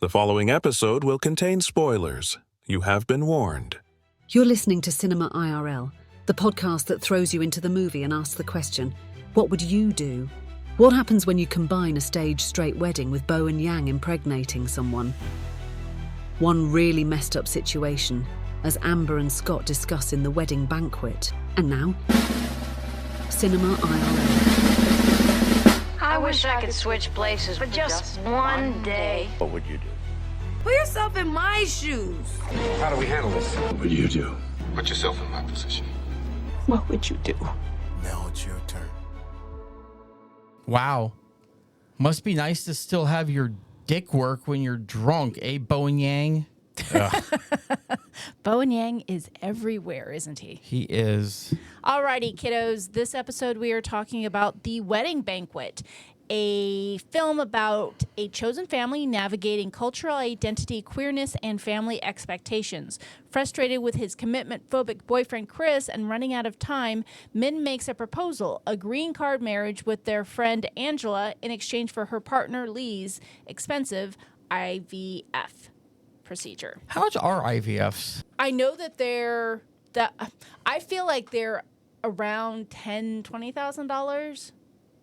The following episode will contain spoilers. You have been warned. You're listening to Cinema IRL, the podcast that throws you into the movie and asks the question, what would you do? What happens when you combine a stage-straight wedding with Bo and Yang impregnating someone? One really messed up situation, as Amber and Scott discuss in the wedding banquet. And now, Cinema IRL. I wish I could switch places for just one day. What would you do? Put yourself in my shoes. How do we handle this? What would you do? Put yourself in my position. What would you do? Now it's your turn. Wow. Must be nice to still have your dick work when you're drunk, eh, Bo and Yang? Bo and Yang is everywhere, isn't he? He is. Alrighty, kiddos. This episode we are talking about The Wedding Banquet, a film about a chosen family navigating cultural identity, queerness, and family expectations. Frustrated with his commitment-phobic boyfriend Chris and running out of time, Min makes a proposal, a green card marriage with their friend Angela in exchange for her partner Lee's expensive IVF procedure. How much are IVFs? I know that I feel like they're around $10,000-$20,000.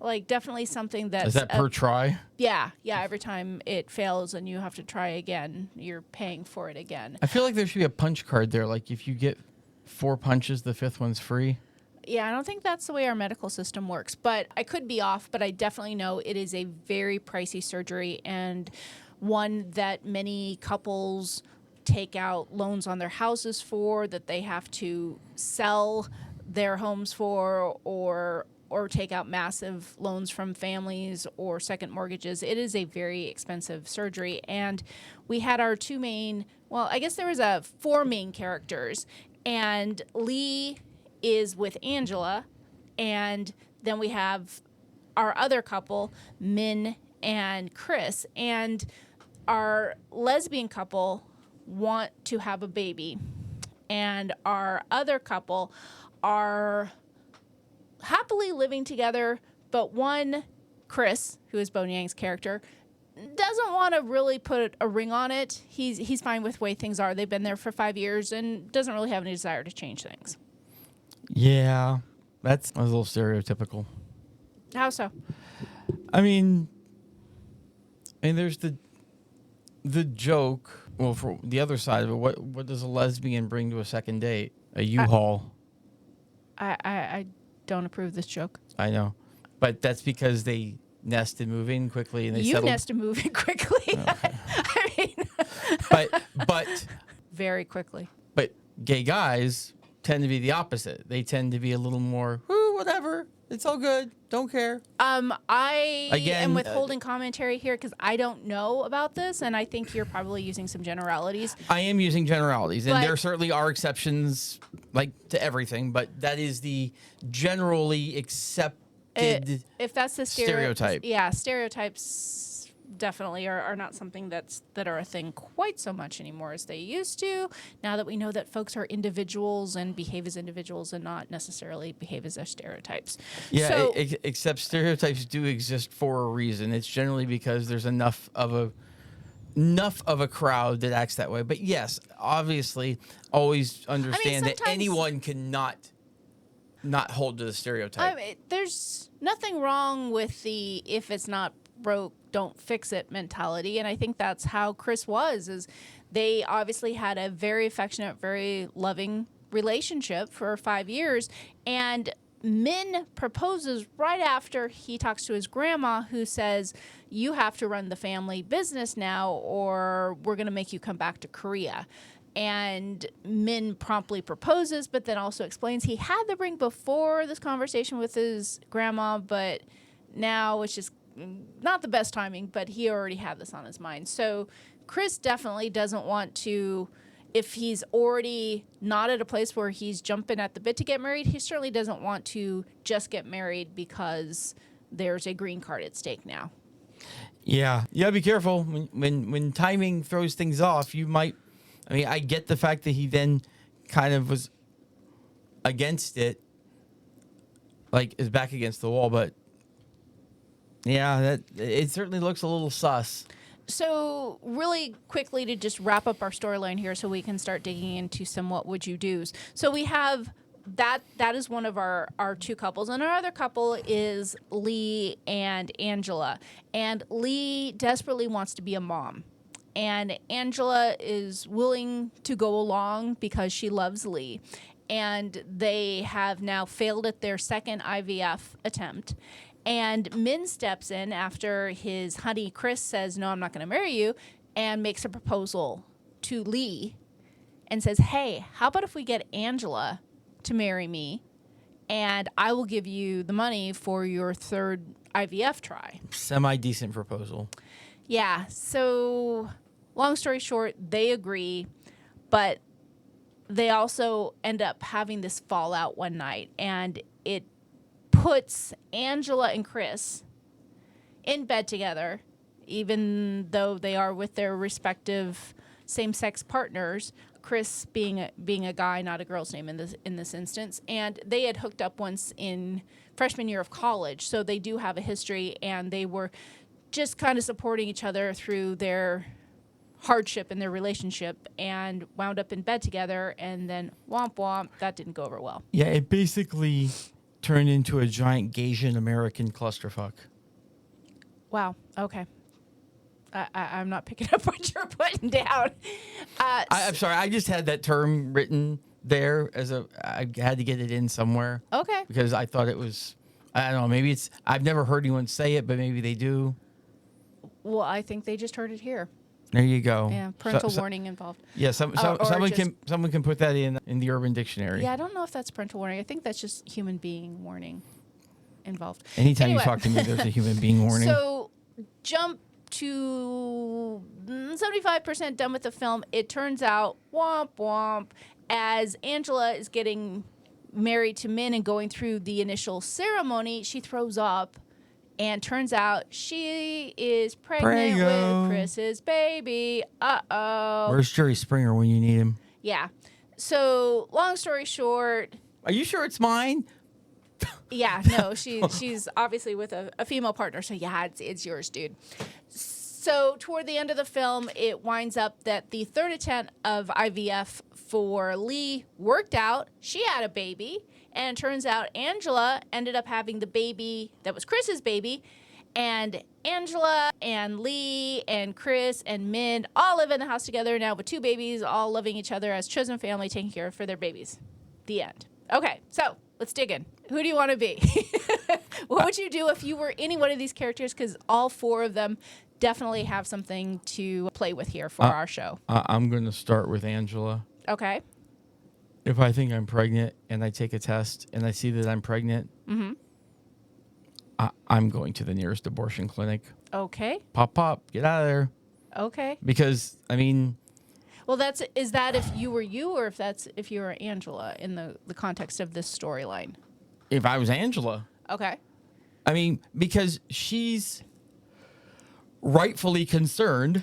Like definitely something that's Is that per try? Yeah. Every time it fails and you have to try again, you're paying for it again. I feel like there should be a punch card there. Like if you get 4 punches, the 5th one's free. Yeah, I don't think that's the way our medical system works, but I could be off. But I definitely know it is a very pricey surgery and one that many couples take out loans on their houses for, that they have to sell their homes for, or take out massive loans from families or second mortgages. It is a very expensive surgery. And we had our two main, well, I guess there was 4 main characters. And Lee is with Angela. And then we have our other couple, Min and Chris. And our lesbian couple want to have a baby. And our other couple are happily living together, but one, Chris, who is Bo Yang's character, doesn't want to really put a ring on it. He's fine with the way things are. They've been there for 5 years and doesn't really have any desire to change things. Yeah, that's a little stereotypical. How so? I mean, there's the joke. Well, for the other side of it, what does a lesbian bring to a second date? A U-Haul. I don't approve this joke. I know, but that's because they nest and move in quickly, and they settle. nest and move in quickly. Okay. I mean, but very quickly. But gay guys tend to be the opposite. They tend to be a little more, whatever. It's all good. Don't care. I Again, am withholding commentary here because I don't know about this, and I think you're probably using some generalities. I am using generalities, and But- there certainly are exceptions, like to everything, but that is the generally accepted If that's the stereotype. Yeah, stereotypes definitely are not something that are a thing quite so much anymore as they used to. Now that we know that folks are individuals and behave as individuals and not necessarily behave as their stereotypes. Yeah, So, except stereotypes do exist for a reason. It's generally because there's enough of a crowd that acts that way. But yes, obviously, always understand that sometimes- anyone cannot not hold to the stereotype. there's nothing wrong with the if it's not broke, don't fix it mentality. And I think that's how Chris is they obviously had a very affectionate, very loving relationship for 5 years. And Min proposes right after he talks to his grandma, who says, you have to run the family business now or we're going to make you come back to Korea. And Min promptly proposes, but then also explains he had the ring before this conversation with his grandma, but now it's just not the best timing, but he already had this on his mind. So Chris definitely doesn't want to, if he's already not at a place where he's jumping at the bit to get married, he certainly doesn't want to just get married because there's a green card at stake now. Yeah, be careful. When timing throws things off, you might... I mean, I get the fact that he then kind of was against it, like is back against the wall, but yeah, that it certainly looks a little sus. So really quickly to just wrap up our storyline here so we can start digging into some what would you do's. So we have that is one of our two couples, and our other couple is Lee and Angela. And Lee desperately wants to be a mom. And Angela is willing to go along because she loves Lee. And they have now failed at their second IVF attempt. And Min steps in after his honey Chris says, no, I'm not going to marry you, and makes a proposal to Lee and says, hey, how about if we get Angela to marry me, and I will give you the money for your third IVF try. Semi-decent proposal. Yeah, so long story short, they agree, but they also end up having this fallout one night, and it puts Angela and Chris in bed together, even though they are with their respective same-sex partners. Chris being a guy, not a girl's name in this instance, and they had hooked up once in freshman year of college, so they do have a history, and they were just kind of supporting each other through their hardship in their relationship, and wound up in bed together, and then womp womp, that didn't go over well. Yeah, it basically turned into a giant Gaysian American clusterfuck. Wow. Okay. I'm not picking up what you're putting down. I'm sorry. I just had that term written there I had to get it in somewhere. Okay. Because I thought it was, I don't know, maybe I've never heard anyone say it, but maybe they do. Well, I think they just heard it here. There you go. Yeah, parental warning involved. Yeah, someone can put that in the Urban Dictionary. Yeah, I don't know if that's parental warning. I think that's just human being warning involved. Anytime Anyway. you talk to me, there's a human being warning. So, jump to 75% done with the film. It turns out, womp womp, as Angela is getting married to Min and going through the initial ceremony, she throws up, and turns out she is pregnant with Chris's baby. Uh-oh. Where's Jerry Springer when you need him? Yeah. So, long story short. Are you sure it's mine? Yeah, no, she's obviously with a female partner, so yeah, it's yours, dude. So toward the end of the film, it winds up that the third attempt of IVF for Lee worked out. She had a baby, and it turns out Angela ended up having the baby that was Chris's baby, and Angela and Lee and Chris and Min all live in the house together now with two babies, all loving each other as chosen family, taking care for their babies. The end. Okay, so let's dig in. Who do you want to be? What would you do if you were any one of these characters? Because all four of them definitely have something to play with here for our show. I'm going to start with Angela. Okay. If I think I'm pregnant and I take a test and I see that I'm pregnant, I'm going to the nearest abortion clinic. Okay. Pop, get out of there. Okay. Because, I mean... Well, is that if you were you, or if you were Angela in the context of this storyline? If I was Angela. Okay. I mean, because she's rightfully concerned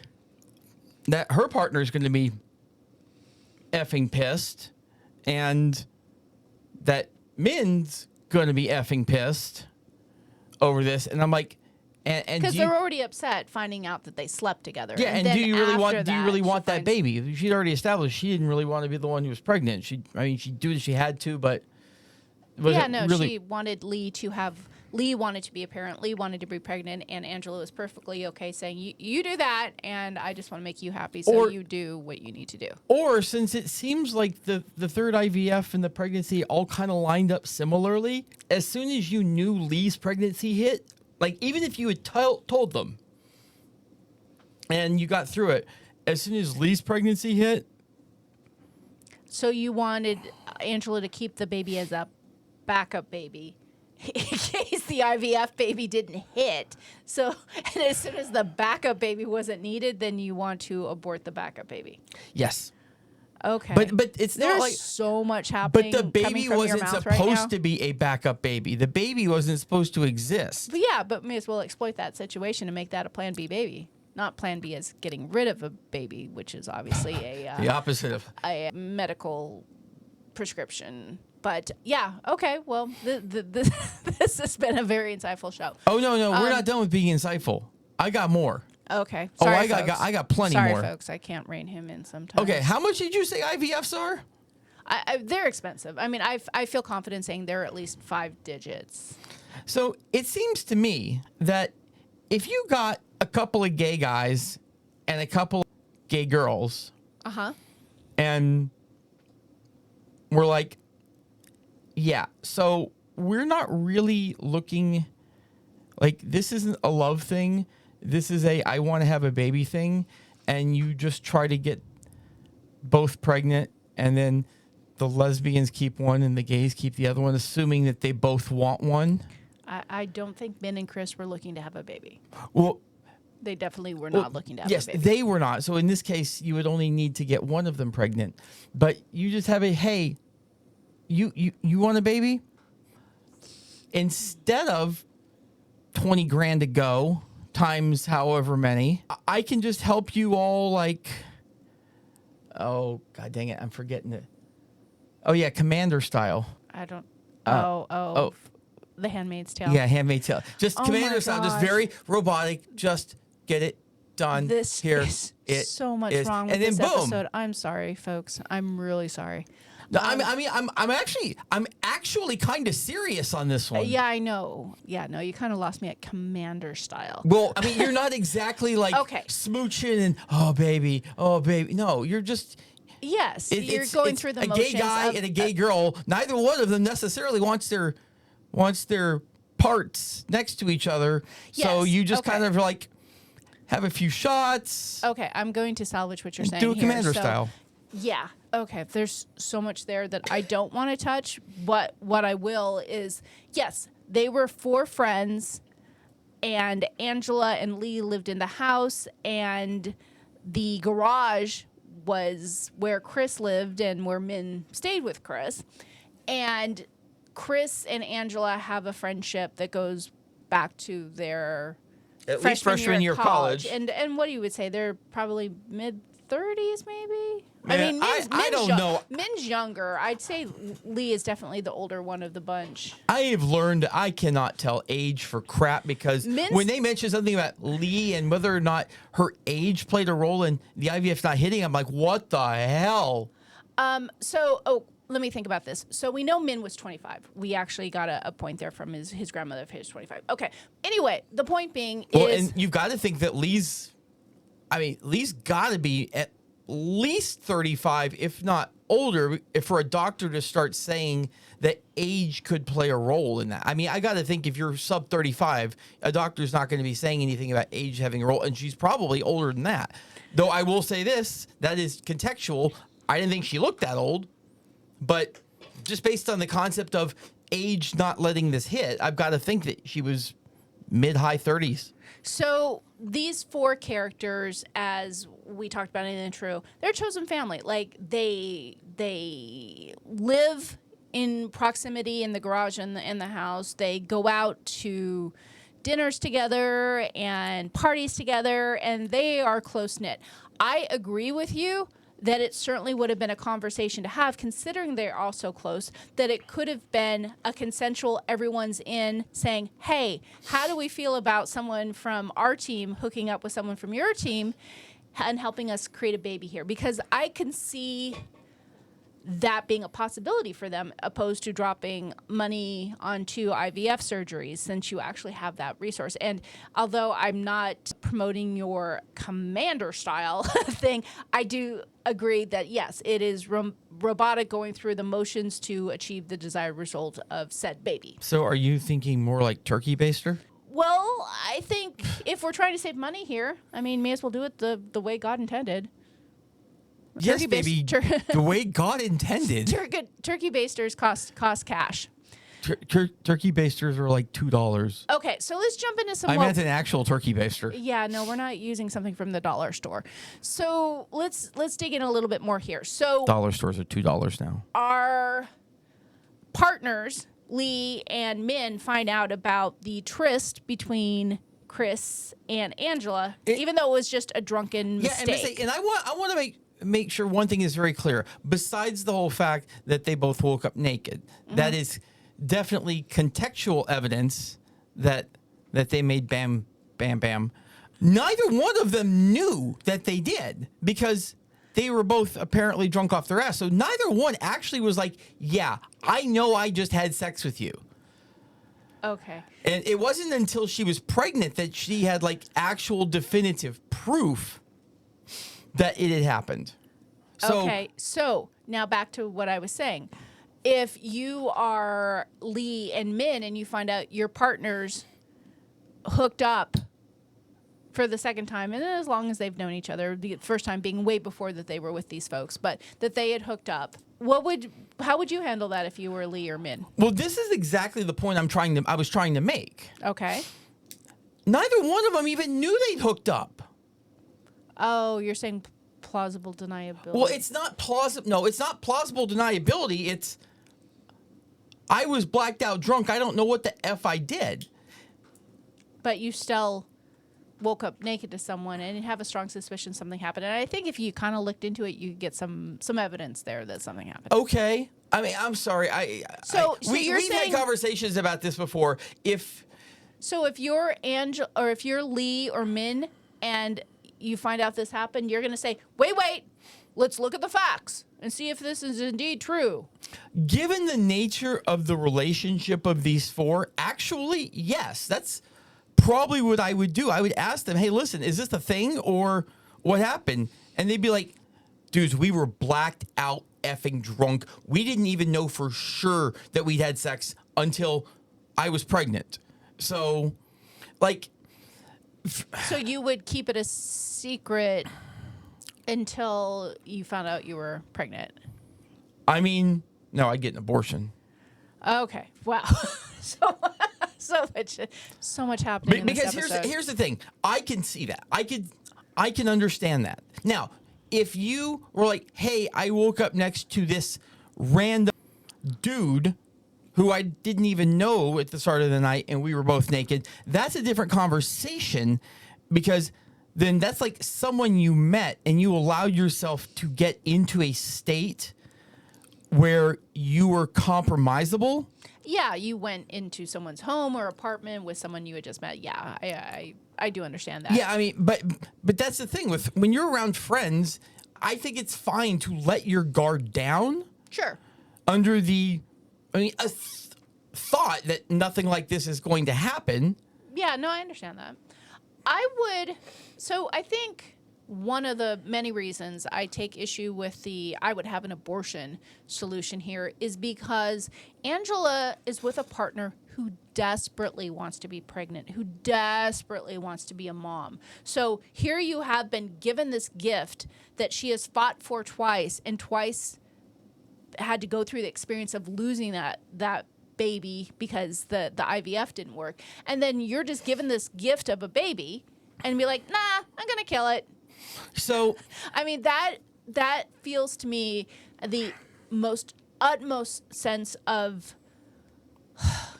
that her partner is going to be effing pissed, and that Min's going to be effing pissed over this. And I'm like, because they're already upset finding out that they slept together. Yeah, and do you really want that finds... baby? She'd already established she didn't really want to be the one who was pregnant. She do what she had to, but she wanted Lee to have. Lee wanted to be a parent. Lee wanted to be pregnant, and Angela was perfectly okay saying, "You do that, and I just want to make you happy, so you do what you need to do." Or since it seems like the third IVF and the pregnancy all kind of lined up similarly, as soon as you knew Lee's pregnancy hit. Like, even if you had told them and you got through it, as soon as Lee's pregnancy hit. So you wanted Angela to keep the baby as a backup baby in case the IVF baby didn't hit. So, and as soon as the backup baby wasn't needed, then you want to abort the backup baby. Yes. Okay. But it's There's not like so much happening. But the baby wasn't supposed to be a backup baby. The baby wasn't supposed to exist. But yeah, but may as well exploit that situation and make that a Plan B baby. Not Plan B as getting rid of a baby, which is obviously the opposite of a medical prescription. But yeah, okay. Well, this has been a very insightful show. Oh no, we're not done with being insightful. I got more. Okay. Oh, Sorry, I got plenty Sorry, more. folks. I can't rein him in sometimes. Okay, how much did you say IVFs are? They're expensive. I mean, I feel confident saying they're at least 5 digits. So it seems to me that if you got a couple of gay guys and a couple of gay girls, and we're like, yeah, so we're not really looking like this isn't a love thing. This is a I want to have a baby thing, and you just try to get both pregnant, and then the lesbians keep one and the gays keep the other one, assuming that they both want one. I don't think Ben and Chris were looking to have a baby. Well, They definitely were not looking to have yes, a baby. they were not. So in this case, you would only need to get one of them pregnant. But you just have a, hey, you want a baby? Instead of 20 grand to go times however many, I can just help you all like, oh, God dang it, I'm forgetting it. Oh, yeah, Commander style. I don't. oh. The Handmaid's Tale. Yeah, Handmaid's Tale. Just Oh Commander my style, just gosh. very robotic. Just get it done. This Here is it so much is. wrong with And then this boom. episode. I'm sorry, folks. I'm really sorry. No, I'm actually kind of serious on this one. Yeah, I know. Yeah, no, you kind of lost me at Commander style. Well, I mean, you're not exactly like Okay. smooching and oh baby. No, you're just Yes, you're it's going through the a motions. gay guy of, and a gay girl. Neither one of them necessarily wants their parts next to each other. So Yes, you just okay. kind of like have a few shots. Okay, I'm going to salvage what you're saying. Do a here. Commander So, style. Yeah. Okay. There's so much there that I don't want to touch. But what I will is, yes, they were 4 friends, and Angela and Lee lived in the house, and the garage was where Chris lived and where Min stayed with Chris. And Chris and Angela have a friendship that goes back to their At least freshman year of college. And what you would say they're probably mid-30s maybe. Man, I don't know. Min's younger. I'd say Lee is definitely the older one of the bunch. I have learned I cannot tell age for crap because when they mention something about Lee and whether or not her age played a role in the IVF not hitting, I'm like, what the hell? Let me think about this. So we know Min was 25. We actually got a point there from his grandmother if he was 25. Okay. Anyway, the point being is... And you've got to think that Lee's got to be at least 35, if not older, for a doctor to start saying that age could play a role in that. I mean, I got to think if you're sub 35, a doctor's not going to be saying anything about age having a role, and she's probably older than that. Though I will say this, that is contextual. I didn't think she looked that old, but just based on the concept of age not letting this hit, I've got to think that she was mid-high 30s. So these 4 characters, as we talked about in the intro, they're chosen family. Like they live in proximity in the garage and in the house. They go out to dinners together and parties together, and they are close knit. I agree with you that it certainly would have been a conversation to have, considering they're all so close, that it could have been a consensual, everyone's in, saying, hey, how do we feel about someone from our team hooking up with someone from your team and helping us create a baby here? Because I can see that being a possibility for them, opposed to dropping money onto IVF surgeries, since you actually have that resource. And although I'm not promoting your Commander style thing, I do agree that yes, it is robotic going through the motions to achieve the desired result of said baby. So are you thinking more like turkey baster? Well, I think if we're trying to save money here, I mean, may as well do it the way God intended. Yes, Turkey baby. The way God intended. Turkey basters cost cash. Turkey basters are like $2. Okay, so let's jump into some. I meant an actual turkey baster. Yeah, no, we're not using something from the dollar store. So let's dig in a little bit more here. So Dollar stores are $2 now. our partners, Lee and Min, find out about the tryst between Chris and Angela, even though it was just a drunken mistake. And I want to make sure one thing is very clear. Besides the whole fact that they both woke up naked, that is definitely contextual evidence that they made bam, bam, bam. Neither one of them knew that they did because they were both apparently drunk off their ass. So neither one actually was like, yeah, I know I just had sex with you. Okay. And it wasn't until she was pregnant that she had like actual definitive proof that it had happened. So, Okay, so now back to what I was saying. If you are Lee and Min and you find out your partner's hooked up for the second time, and as long as they've known each other, the first time being way before that they were with these folks, but that they had hooked up, how would you handle that if you were Lee or Min? well, this is exactly the point I was trying to make. Okay. Neither one of them even knew they'd hooked up. Oh, you're saying plausible deniability. Well, it's not plausible. No, it's not plausible deniability. It's I was blacked out drunk. I don't know what the F I did. But you still woke up naked to someone and have a strong suspicion something happened. And I think if you kind of looked into it, you could get some evidence there that something happened. Okay. I mean, I'm sorry. So you're we've saying- had conversations about this before. So if you're or if you're Lee or Min and you find out this happened, you're going to say, wait, let's look at the facts and see if this is indeed true. Given the nature of the relationship of these four, actually, yes, that's probably what I would do. I would ask them, hey, listen, is this a thing or what happened? And they'd be like, dudes, we were blacked out effing drunk. We didn't even know for sure that we'd had sex until I was pregnant. So, like... So you would keep it a secret until you found out you were pregnant? I mean, no, I'd get an abortion. Okay. Wow. so much happening in this Because episode. here's the thing. I can see that. I can understand that. Now, if you were like, hey, I woke up next to this random dude who I didn't even know at the start of the night and we were both naked, that's a different conversation because then that's like someone you met and you allowed yourself to get into a state where you were compromisable. Yeah, you went into someone's home or apartment with someone you had just met. Yeah, I do understand that. Yeah, I mean, but that's the thing with when you're around friends, I think it's fine to let your guard down. Sure. Under the, thought that nothing like this is going to happen. Yeah, no, I understand that. I think one of the many reasons I take issue with I would have an abortion solution here is because Angela is with a partner who desperately wants to be pregnant, who desperately wants to be a mom. So here you have been given this gift that she has fought for twice and twice had to go through the experience of losing that baby because the IVF didn't work. And then you're just given this gift of a baby and be like, nah, I'm going to kill it. So, I mean, that feels to me the utmost sense of,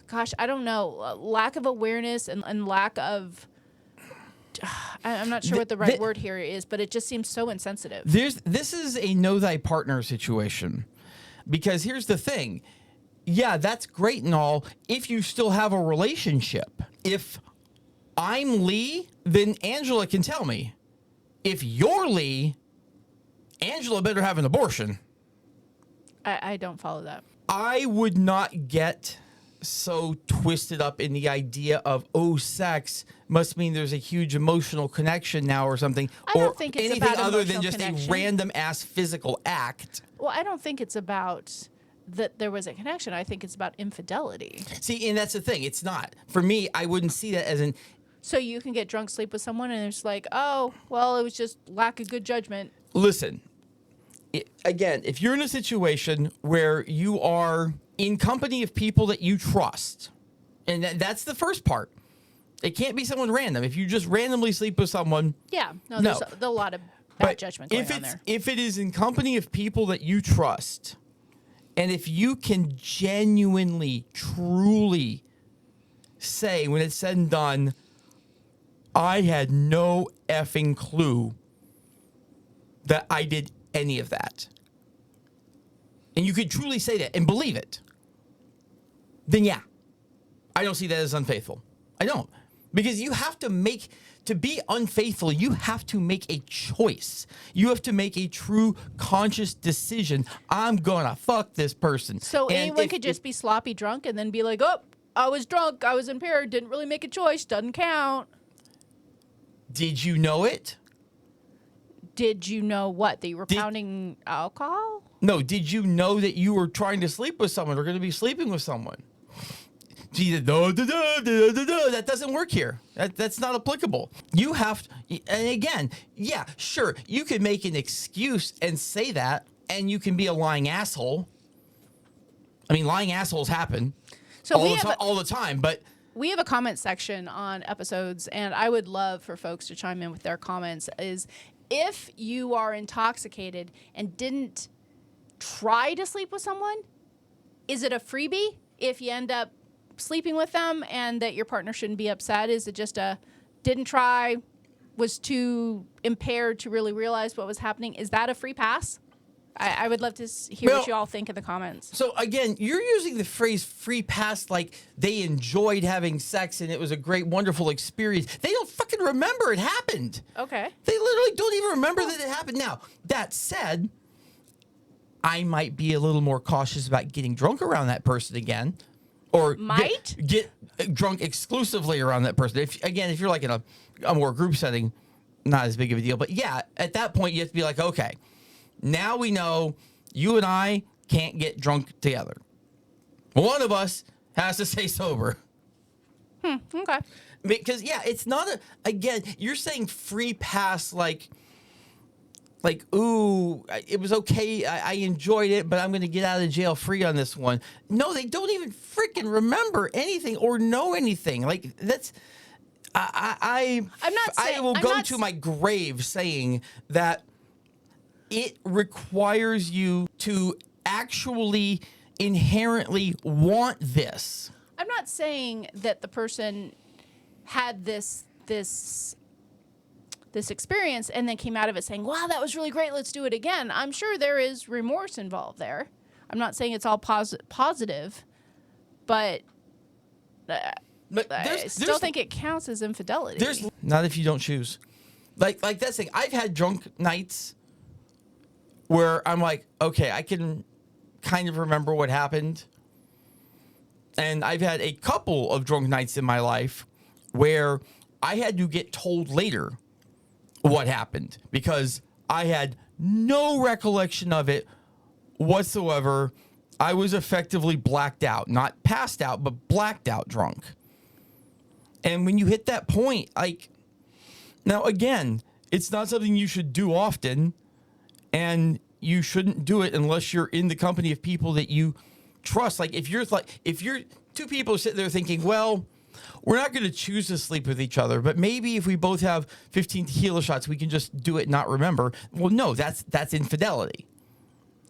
gosh, I don't know, lack of awareness and lack of, I'm not sure what the right word here is, but it just seems so insensitive. This is a know thy partner situation. Because here's the thing. Yeah, that's great and all if you still have a relationship. If I'm Lee, then Angela can tell me. If you're Lee, Angela better have an abortion. I don't follow that. I would not get so twisted up in the idea of, sex must mean there's a huge emotional connection now or something. I don't think it's anything about other than emotional just connection. a random ass physical act. Well, I don't think it's about that there was a connection. I think it's about infidelity. See, and that's the thing. It's not. For me, I wouldn't see that as an... So you can get drunk, sleep with someone, and it's like, oh, well, it was just lack of good judgment. Listen, again, if you're in a situation where you are in company of people that you trust, and that's the first part. It can't be someone random. If you just randomly sleep with someone... Yeah, there's a lot of bad judgment going on there. If it is in company of people that you trust, and if you can genuinely, truly say, when it's said and done, I had no effing clue that I did any of that, and you could truly say that and believe it, then yeah, I don't see that as unfaithful. I don't. Because you have to be unfaithful, you have to make a choice. You have to make a true conscious decision. I'm gonna fuck this person. So anyone could just be sloppy drunk and then be like, oh, I was drunk, I was impaired, didn't really make a choice, doesn't count. Did you know it? Did you know what? That you were pounding alcohol? No, did you know that you were trying to sleep with someone or going to be sleeping with someone? Gee, that doesn't work here. That's not applicable. You have to, and again, yeah, sure, you can make an excuse and say that, and you can be a lying asshole. I mean, lying assholes happen all the time, but we have a comment section on episodes, and I would love for folks to chime in with their comments. Is if you are intoxicated and didn't try to sleep with someone, is it a freebie if you end up sleeping with them and that your partner shouldn't be upset? Is it just a didn't try, was too impaired to really realize what was happening? Is that a free pass? I would love to hear what you all think in the comments. So again, you're using the phrase free pass like they enjoyed having sex and it was a great, wonderful experience. They don't fucking remember it happened. Okay. They literally don't even remember that it happened. Now, that said, I might be a little more cautious about getting drunk around that person again. Or get drunk exclusively around that person. If you're like in a more group setting, not as big of a deal. But yeah, at that point, you have to be like, okay, now we know you and I can't get drunk together. One of us has to stay sober. Okay. Because, yeah, it's not again, you're saying free pass like, ooh, it was okay. I enjoyed it, but I'm going to get out of jail free on this one. No, they don't even freaking remember anything or know anything. Like, that's... I will go to my grave saying that it requires you to actually inherently want this. I'm not saying that the person had this experience and then came out of it saying, wow, that was really great, let's do it again. I'm sure there is remorse involved there. I'm not saying it's all positive, but I still think it counts as infidelity. Not if you don't choose. Like that's the thing. I've had drunk nights where I'm like, okay, I can kind of remember what happened. And I've had a couple of drunk nights in my life where I had to get told later what happened because I had no recollection of it whatsoever. I was effectively blacked out, not passed out, but blacked out drunk. And when you hit that point, like, now again, it's not something you should do often, and you shouldn't do it unless you're in the company of people that you trust. Like, if you're two people sitting there thinking, well, we're not going to choose to sleep with each other, but maybe if we both have 15 tequila shots, we can just do it and not remember. Well, no, that's infidelity.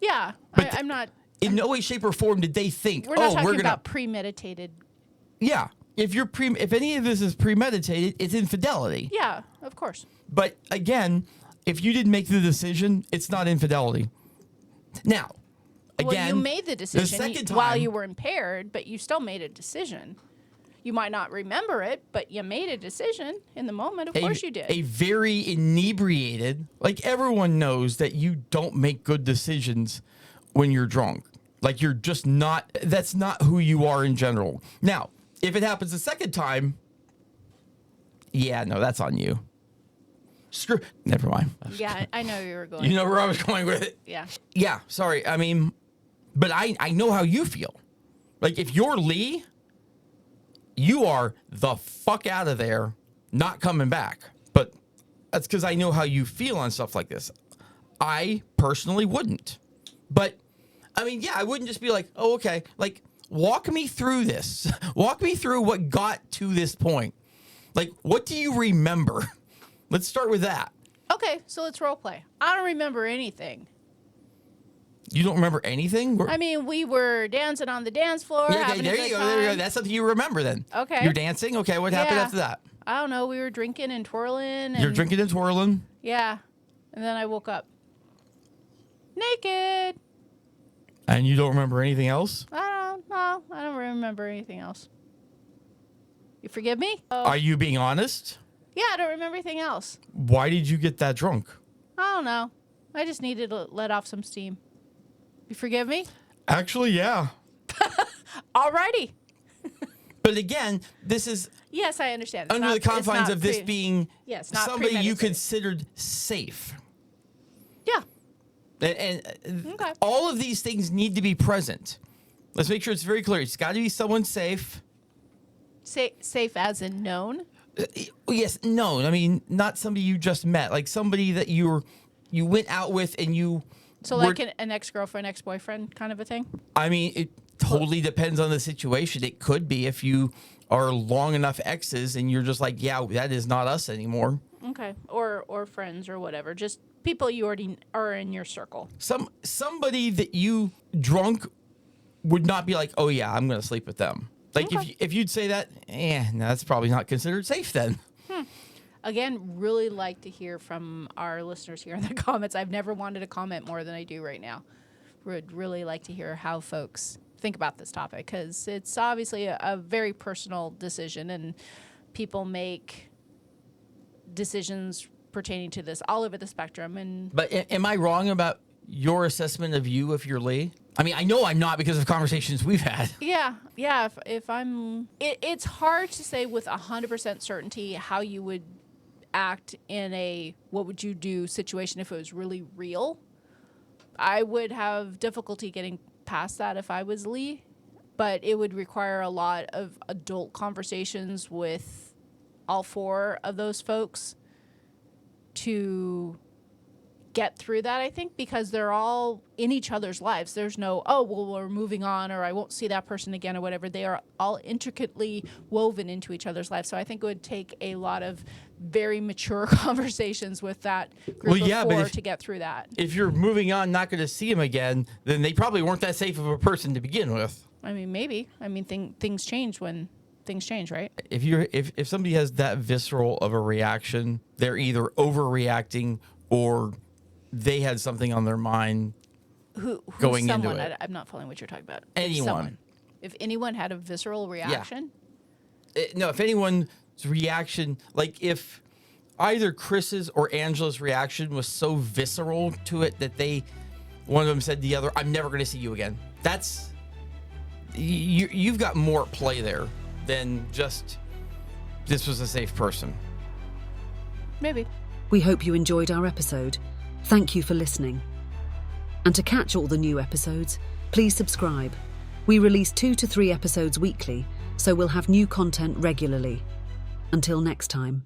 Yeah, But I'm not. In no way, shape, or form did they think, We're not talking about premeditated. Yeah. If any of this is premeditated, it's infidelity. Yeah, of course. But again, if you didn't make the decision, it's not infidelity. Now, again, well, you made the decision second time, while you were impaired, but you still made a decision. You might not remember it, but you made a decision in the moment. Of course you did. A very inebriated, like everyone knows that you don't make good decisions when you're drunk. Like you're just not, that's not who you are in general. Now, if it happens a second time, yeah, no, that's on you. Never mind. Yeah, I know you were going. You know where I was going with it? Yeah. Yeah, sorry. I mean, but I know how you feel. Like if you're Lee, you are the fuck out of there, not coming back. But that's because I know how you feel on stuff like this. I personally wouldn't. But, I mean, yeah, I wouldn't just be like, oh, okay. Like, walk me through this. Walk me through what got to this point. Like, what do you remember? Let's start with that. Okay, so let's role play. I don't remember anything. You don't remember anything? I mean, we were dancing on the dance floor. Yeah, okay, having a good time. There you go. That's something you remember then. Okay. You're dancing? Okay, what happened after that? I don't know. We were drinking and twirling. You're drinking and twirling? Yeah. And then I woke up naked. And you don't remember anything else? I don't remember anything else. You forgive me? Are you being honest? Yeah, I don't remember anything else. Why did you get that drunk? I don't know. I just needed to let off some steam. You forgive me? Actually, yeah. Alrighty. But again, this is Yes, I understand. It's under not- the it's confines not of this being Yes, not somebody you premeditated. considered safe. Yeah. And Okay. all of these things need to be present. Let's make sure it's very clear. It's got to be someone safe. Safe as in known. Yes, no. I mean, not somebody you just met. Like somebody that you went out with and you... So like an ex-girlfriend, ex-boyfriend kind of a thing? I mean, it totally depends on the situation. It could be if you are long enough exes and you're just like, yeah, that is not us anymore. Okay. Or friends or whatever. Just people you already are in your circle. Somebody that you drunk would not be like, oh yeah, I'm going to sleep with them. Like Okay. if you'd say that, no, that's probably not considered safe then. Again, really like to hear from our listeners here in the comments. I've never wanted to comment more than I do right now. Would really like to hear how folks think about this topic because it's obviously a very personal decision and people make decisions pertaining to this all over the spectrum. But am I wrong about your assessment of you if you're Lee? I mean, I know I'm not because of conversations we've had. Yeah. If I'm, it's hard to say with 100% certainty how you would act in a what would you do situation if it was really real. I would have difficulty getting past that if I was Lee, but it would require a lot of adult conversations with all four of those folks to get through that, I think, because they're all in each other's lives. There's no, oh, well, we're moving on or I won't see that person again or whatever. They are all intricately woven into each other's lives. So I think it would take a lot of very mature conversations with that group of four to get through that. If you're moving on, not going to see him again, then they probably weren't that safe of a person to begin with. I mean, maybe. I mean, things change when things change, right? If somebody has that visceral of a reaction, they're either overreacting or they had something on their mind Who's going someone? into it. I'm not following what you're talking about. Anyone. Someone. If anyone had a visceral reaction? No, if anyone's reaction, like if either Chris's or Angela's reaction was so visceral to it that one of them said to the other, I'm never going to see you again. That's, you've got more at play there than just, this was a safe person. Maybe. We hope you enjoyed our episode. Thank you for listening. And to catch all the new episodes, please subscribe. We release 2 to 3 episodes weekly, so we'll have new content regularly. Until next time.